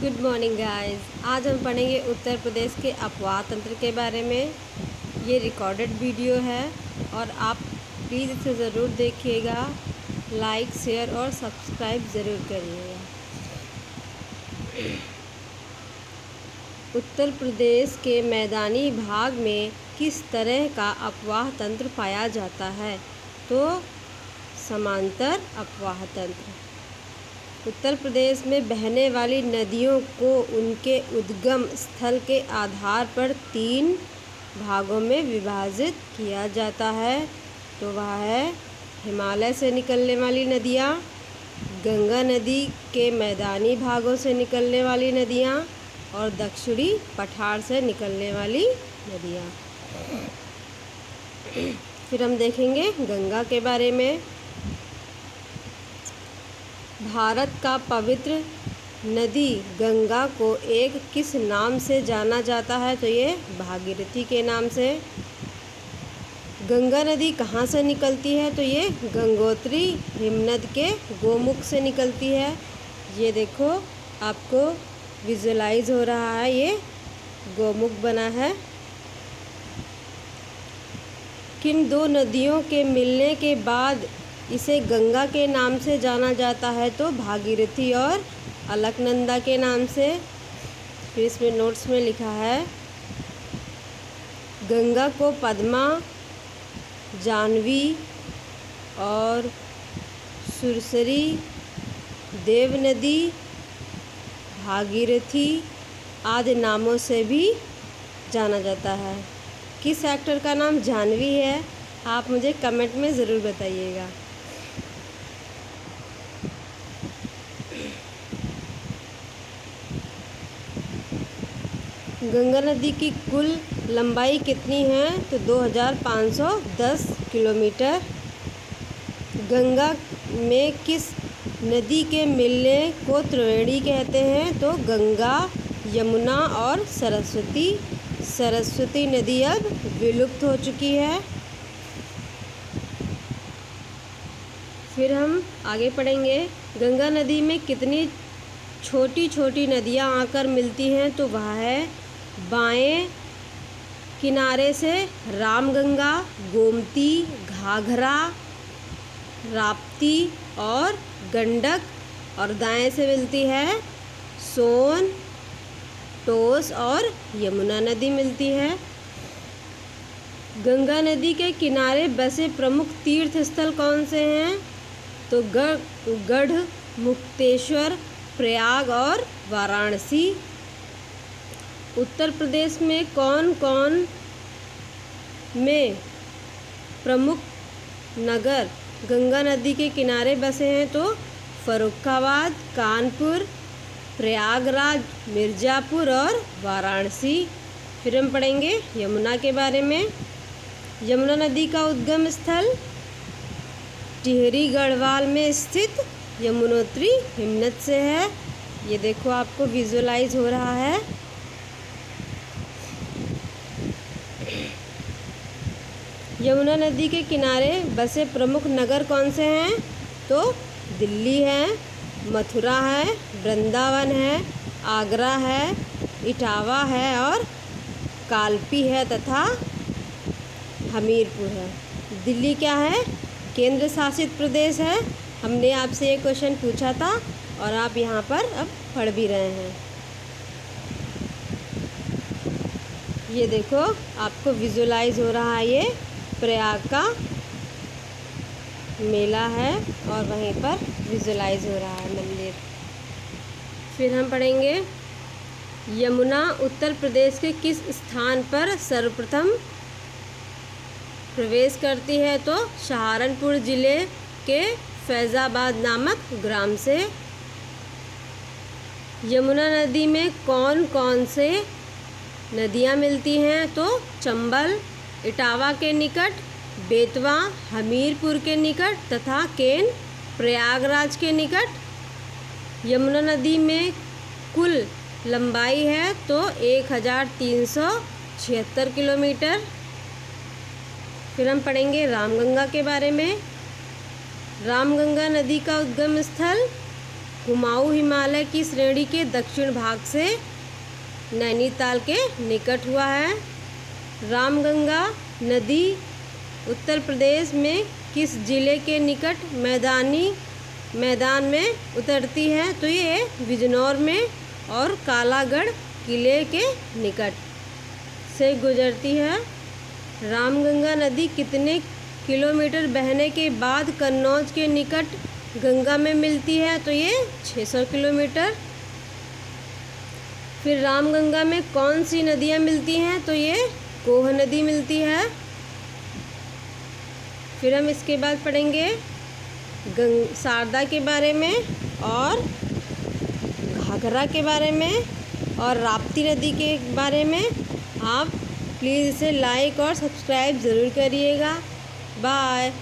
Good morning guys. आज हम पढ़ेंगे उत्तर प्रदेश के अफवाह तंत्र के बारे में। ये रिकॉर्डेड वीडियो है और आप प्लीज़ इसे ज़रूर देखिएगा। लाइक, शेयर और सब्सक्राइब ज़रूर करिएगा। उत्तर प्रदेश के मैदानी भाग में किस तरह का अफवाह तंत्र पाया जाता है? तो समांतर अफवाह तंत्र। उत्तर प्रदेश में बहने वाली नदियों को उनके उद्गम स्थल के आधार पर 3 भागों में विभाजित किया जाता है। तो वह है हिमालय से निकलने वाली नदियाँ, गंगा नदी के मैदानी भागों से निकलने वाली नदियाँ और दक्षिणी पठार से निकलने वाली नदियाँ। फिर हम देखेंगे गंगा के बारे में। भारत का पवित्र नदी गंगा को एक किस नाम से जाना जाता है? तो ये भागीरथी के नाम से। गंगा नदी कहाँ से निकलती है? तो ये गंगोत्री हिमनद के गोमुख से निकलती है। ये देखो, आपको विजुलाइज हो रहा है, ये गोमुख बना है। किन 2 नदियों के मिलने के बाद इसे गंगा के नाम से जाना जाता है? तो भागीरथी और अलकनंदा के नाम से। फिर इसमें नोट्स में लिखा है, गंगा को पद्मा, जाह्नवी और सुरसरी, देवनदी, भागीरथी आदि नामों से भी जाना जाता है। किस एक्टर का नाम जाह्नवी है? आप मुझे कमेंट में ज़रूर बताइएगा। गंगा नदी की कुल लंबाई कितनी है? तो 2510 किलोमीटर। गंगा में किस नदी के मिलने को त्रिवेणी कहते हैं? तो गंगा, यमुना और सरस्वती। सरस्वती नदी अब विलुप्त हो चुकी है। फिर हम आगे पढ़ेंगे, गंगा नदी में कितनी छोटी छोटी नदियाँ आकर मिलती हैं? तो वह है बाएं किनारे से रामगंगा, गोमती, घाघरा, राप्ती और गंडक, और दाएं से मिलती है सोन, टोस और यमुना नदी मिलती है। गंगा नदी के किनारे बसे प्रमुख तीर्थ स्थल कौन से हैं? तो गढ़ मुक्तेश्वर, प्रयाग और वाराणसी। उत्तर प्रदेश में कौन कौन में प्रमुख नगर गंगा नदी के किनारे बसे हैं? तो फर्रुखाबाद, कानपुर, प्रयागराज, मिर्ज़ापुर और वाराणसी। फिर हम पढ़ेंगे यमुना के बारे में। यमुना नदी का उद्गम स्थल टिहरी गढ़वाल में स्थित यमुनोत्री हिमनद से है। ये देखो, आपको विजुलाइज हो रहा है। यमुना नदी के किनारे बसे प्रमुख नगर कौन से हैं? तो दिल्ली है, मथुरा है, वृंदावन है, आगरा है, इटावा है और कालपी है तथा हमीरपुर है। दिल्ली क्या है? केंद्र शासित प्रदेश है। हमने आपसे ये क्वेश्चन पूछा था और आप यहाँ पर अब पढ़ भी रहे हैं। ये देखो, आपको विजुलाइज हो रहा है, ये प्रयाग का मेला है और वहीं पर विजुलाइज हो रहा है मंदिर। फिर हम पढ़ेंगे, यमुना उत्तर प्रदेश के किस स्थान पर सर्वप्रथम प्रवेश करती है? तो सहारनपुर ज़िले के फैज़ाबाद नामक ग्राम से। यमुना नदी में कौन कौन से नदियाँ मिलती हैं? तो चंबल इटावा के निकट, बेतवा हमीरपुर के निकट तथा केन प्रयागराज के निकट। यमुना नदी में कुल लंबाई है तो 1376 किलोमीटर। फिर हम पढ़ेंगे रामगंगा के बारे में। रामगंगा नदी का उद्गम स्थल कुमाऊं हिमालय की श्रेणी के दक्षिण भाग से नैनीताल के निकट हुआ है। रामगंगा नदी उत्तर प्रदेश में किस जिले के निकट मैदान में उतरती है? तो ये बिजनौर में और कालागढ़ किले के निकट से गुजरती है। रामगंगा नदी कितने किलोमीटर बहने के बाद कन्नौज के निकट गंगा में मिलती है? तो ये 600 किलोमीटर। फिर रामगंगा में कौन सी नदियाँ मिलती हैं? तो ये कोह नदी मिलती है। फिर हम इसके बाद पढ़ेंगे शारदा के बारे में और घाघरा के बारे में और राप्ती नदी के बारे में। आप प्लीज़ इसे लाइक और सब्सक्राइब ज़रूर करिएगा। बाय।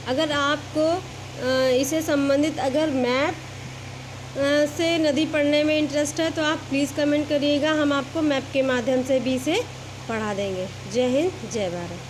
अगर आपको इसे संबंधित अगर मैप से नदी पढ़ने में इंटरेस्ट है तो आप प्लीज़ कमेंट करिएगा, हम आपको मैप के माध्यम से भी इसे पढ़ा देंगे। जय हिंद, जय भारत।